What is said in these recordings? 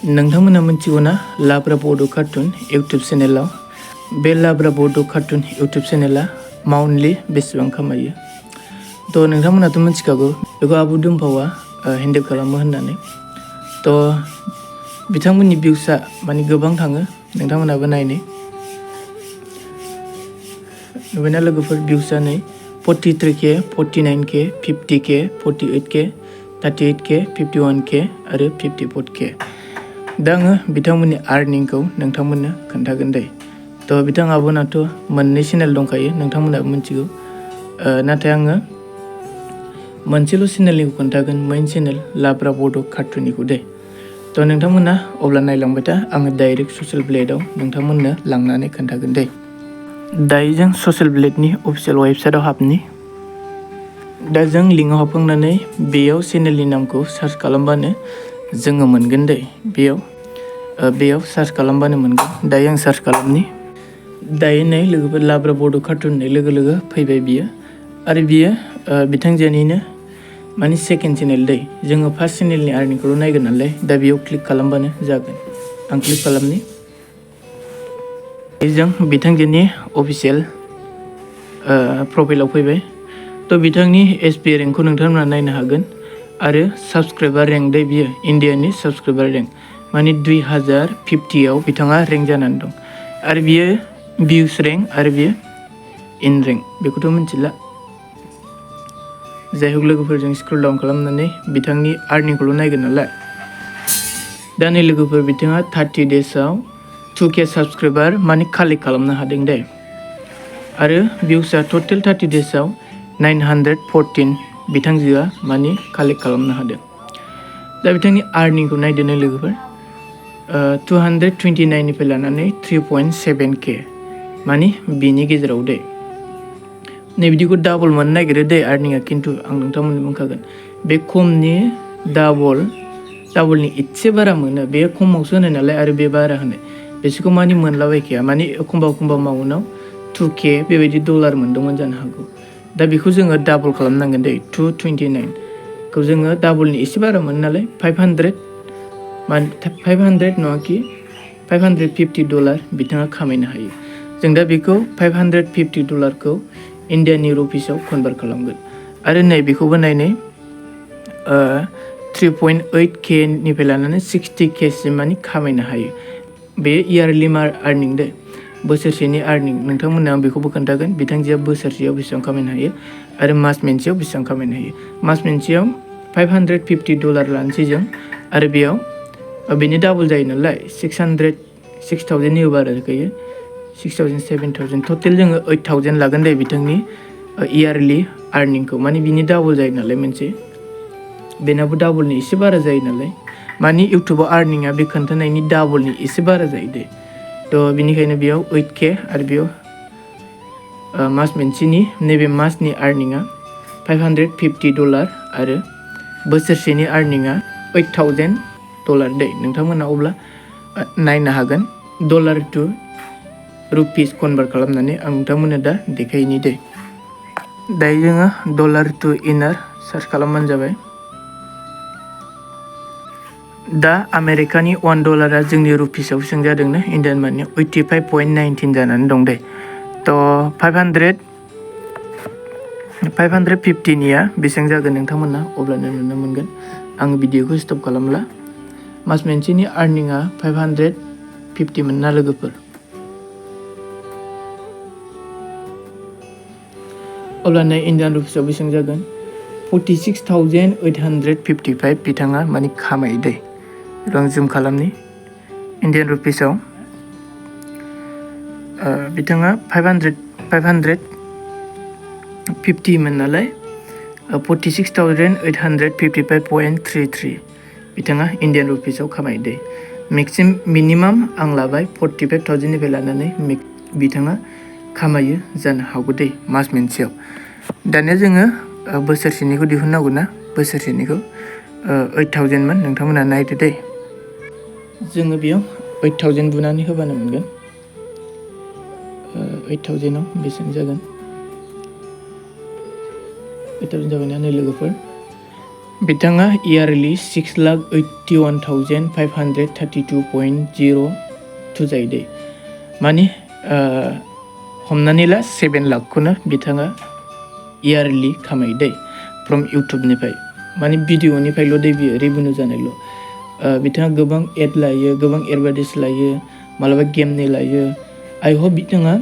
नोंथांमोना मिथिगौ ना लाब्रा बोdo कार्टुन इउटुब चेनेलाव बे लाब्रा बोdo कार्टुन इउटुब चेनेला मान्थलि बेसेबां खामायो तो नोंथांमोनाथ' मिथिखागौ बेखौ आबु दुम्पावा हेन्डेल खालामो होननानै तो बिथांमोननि भिउसआ माने गोबां थाङो नोंथांमोनाबो नायनो नुबायना लोगोफोर भिउसआ नै 43k 49k 50k 48k 38k 51k आरो 54k दा आङो बिथांमोननि आर्निंखौ नोंथांमोननो खोन्थागोन दे तो बिथां आब'नाथ' मोननै चेनेल दंखायो नोंथांमोनाबो मिथिगौ नाथाय आङो मोनसेल' चेनेलनिखौ खोन्थागोन मेइन चेनेल लाब्रा बोdo कार्टुननिखौ दे तो नोंथांमोना अब्ला नायलांबाय था आङो डाइरेक्ट ससियेल ब्लेडआव नोंथांमोननो लांनानै खोन्थागोन दे दायो जों ससियेल ब्लेडनि अफिसियेल वेबसाइटआव हाबनि दा जों लिंकआव हाबखांनानै बेयाव चेनेलनि नामखौ सार्च खालामबानो जोङो मोनगोन दे बेयाव सार्च खालामबानो मोनगोन दायो आं सार्च खालामनि दायो नै लोगोफोर लाब्रा बोdo कार्टुन होननाय लोगो लोगो फैबाय बियो आरो बियो बिथांजोनिनो माने सेकेन्ड चेनेल दै जोङो फार्स्ट चेनेलनि आर्निंखौल' नायगोन नालाय दा बेयाव क्लिक खालामबानो जागोन आं क्लिक खालामनि जों बिथांजोनि अफिसियेल प्रफाइलाव फैबाय तो बिथांनि एसपि रेंकखौ नोंथांमोना नायनो हागोन आरो साबस्क्राइबार रेंक दै बियो इन्डियानि साबस्क्राइबार रेंक माने 2050आव बिथाङा रेंक जानानै दं आरो बियो भिउस रेंक आरो बियो इन रेंक बेखौथ' मिथिला जाय हक लोगोफोरजों स्क्रल डाउन खालामनानै बिथांनि आर्निंखौल' नायगोन नालाय दा नै लोगोफोर बिथाङा 30 डेजआव 2k साबस्क्राइबार माने कालेक्ट खालामनो हादों दे आरो भिउसआ टटेल 30 डेजआव 914 बिथांजोआ माने कालेक्ट खालामनो हादों दा बिथांनि आर्निंखौ नायदो नै लोगोफोर 229 निफ्राय लानानै 3.7k माने बिनि गेजेराव दे नै बिदिखौ डाबल मोननो नागिरो दे आर्निंआ खिन्थु आं नोंथांमोननो बुंखागोन बे खमनि डाबलनि इसे बारा मोनो बे खमावसो होनाय नालाय आरो बे बारा होनाय बिसोरखौ माने मोनलाबायखाया माने एखमबा माउन्टआव 2k बेबायदि डलार मोनदोंमोन जानो हागौ दा बेखौ जोङो डाबल खालामनांगोन दे 229 खौ जोङो डाबलनि एसे बारा मोनो नालाय 500 नङाखि 550 डलार बिथाङा खामायनो हायो जों दा बेखौ 550 डलारखौ इन्डियानि रुपिसाव कनभार्ट खालामगोन आरो नै बेखौबो नायनै 3.8k निफ्राय लानानै 60k सिम माने खामायनो हायो बे इयारलि आर्निं दे बोसोरसेनि आर्निं नोंथांमोननो आं बेखौबो खोन्थागोन बिथांजोआ बोसोरसेयाव बेसेबां खामायनो हायो आरो मास मोनसेयाव बेसेबां खामायनो हायो मास मोनसेयाव 550 डलार लानोसै जों आरो बेयाव बेनि डाबल जायो नालाय 6,000 होबा आरो जायो 6,000 7,000 टटेल जोङो 8,000 लागोन दे बिथांनि इयारलि आर्निंखौ माने बिनि डाबल जायो नालाय मोनसे बेनाबो डाबलनि एसे बारा जायो नालाय माने इउटुबाव आर्निंआ बे खोन्थानायनि डाबलनि एसे बारा जायो दे तो बिनिखायनो बेयाव 8k आरो बेयाव मास मोनसेनि नैबे मासनि आर्निंआ 550 डलार आरो बोसोरसेनि आर्निंआ 8,000 डलार दे नोंथांमोना अब्ला नायनो हागोन डलार टु रुपिस कनभार्ट खालामनानै आं नोंथांमोननो दा देखायनि दे दायो जोङो डलार टु इनार सार्च खालामबानो जाबाय दा आमेरिकानि $1 जोंनि रुपिसाव बेसेबां जादोंनो इन्डियान मानियाव 85.19 जानानै दं दे तो 550निया बेसेबां जागोन नोंथांमोना अब्लानो नुनो मोनगोन आं भिडिअखौ स्टप खालामला मास मोनसेनि आर्निंआ 550 मोनना लोगोफोर अब्लानो इन्डियान रुपिसाव बेसेबां जागोन 46,855 बिथाङा माने खामायो दे आं जुम खालामनि इन्डियान रुपिसाव बिथाङा 550 मोन नालाय 46,855.33 बिथाङा इन्डियान रुपिसाव खामायो दे मिनिमाम आं लाबाय 45,000 निफ्राय लानानै बिथाङा खामायो जानो हागौ दे मास मोनसेयाव दानिया जोङो बोसोरसेनिखौ दिहुननांगौ ना बोसोरसेनिखौ 8,000 मोन नोंथांमोना नायदो दे जोङो बेयाव 8,000 बुनानै होबानो मोनगोन 8,000आव बेसेबां जागोन 8,000 जाबायना नै लोगोफोर बिथाङा इयारलि 6,81,532.02 जायो दे माने हमनानै ला 7 लाखखौनो बिथाङा इयारलि खामायो दे फ्रम इउटुबनिफ्राय माने भिडिअनिफ्रायल' दे बियो रेभिनिउ जानायल' बिथाङा गोबां एड लायो गोबां एडभार्टाइज लायो मालाबा गेमनि लायो आइ होप बिथाङा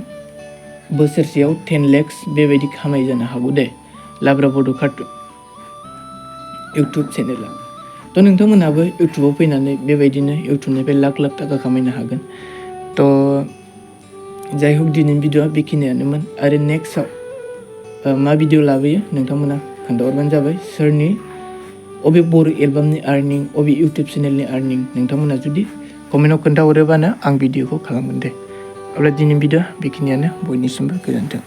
बोसोरसेयाव 10 lakhs बेबायदि खामाय जानो हागौ दे लाब्रा बड' कार्टुन इउटुब चेनेला थ' नोंथांमोनहाबो इउटुबाव फैनानै बेबायदिनो इउटुबनिफ्राय लाख थाखा खामायनो हागोन थ' जाय हक दिनैनि भिडिअआ बेखिनियानोमोन आरो नेक्स्टआव मा भिडिअ लाबोयो नोंथांमोना खोन्थाहरबानो जाबाय सोरनि अबे बर' एलबामनि आर्निं अबे इउटुब चेनेलनि आर्निं नोंथांमोना जुदि कमेन्टआव खोन्थाहरोबानो आं भिडिअखौ खालामगोन दे अब्ला दिनैनि भिडिअआ बेखिनियानो बयनिसिमबो गोजोन्थों